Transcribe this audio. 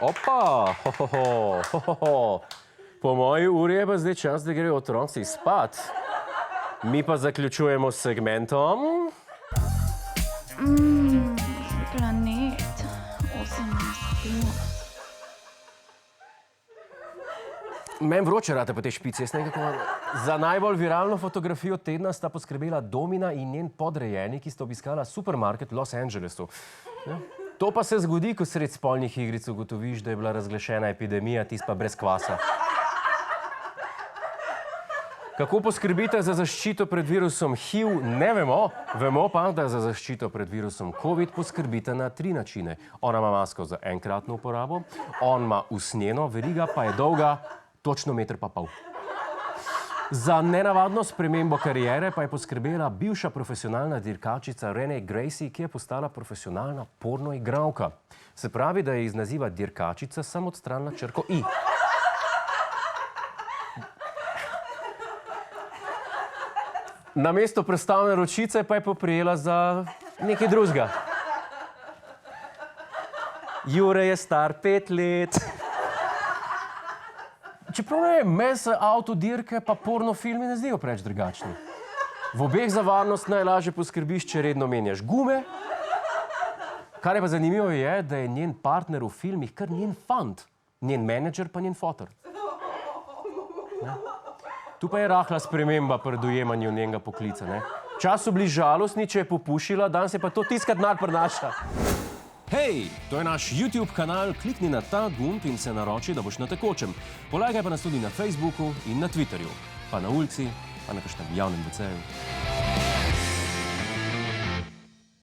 Opa, Po moji uri je pa zdaj čas, da grejo otroci spat. Mi pa zaključujemo s segmentom. Planet 18. Meni vroče rate po tej špici. Za najbolj viralno fotografijo tedna sta poskrbela Domina in njen podrejeni, ki sta obiskala supermarket v Los Angelesu. To pa se zgodi, ko sred spolnih igric ugotoviš, da je bila razglašena epidemija, tis pa brez kvasa. Kako poskrbite za zaščito pred virusom HIV, ne vemo. Vemo pa, da za zaščito pred virusom COVID poskrbite na 3 načine. Ona ima masko za enkratno uporabo, on ima usnjeno, veriga pa je dolga točno 1,5 metra. Za nenavadno spremembo kariere pa je poskrbela bivša profesionalna dirkačica Renee Gracie, ki je postala profesionalna porno igralka. Se pravi, da je iz naziva dirkačica samo odstranila črko I. Namesto prestavne ročice pa je poprijela za nekaj drugega. Jure je star 5 let. Čeprav ne, meni se avtodirke pa pornofilmi ne zdijo preč drugačni. V obeh za varnost najlažje poskrbiš, če redno menjaš gume. Kar je pa zanimivo je, da je njen partner v filmih kar njen fant, njen menedžer pa njen foter. Tu pa je rahla sprememba pri dojemanju njenega poklica. Čas so bili žalostni, če je popušila, danes je pa to tiskati denar prinaša. Hej, to je naš YouTube kanal, klikni na ta gumb in se naroči, da boš na tekočem. Polajkaj pa nas tudi na Facebooku in na Twitterju, pa na ulici, pa na kakšnem javnem WC-ju.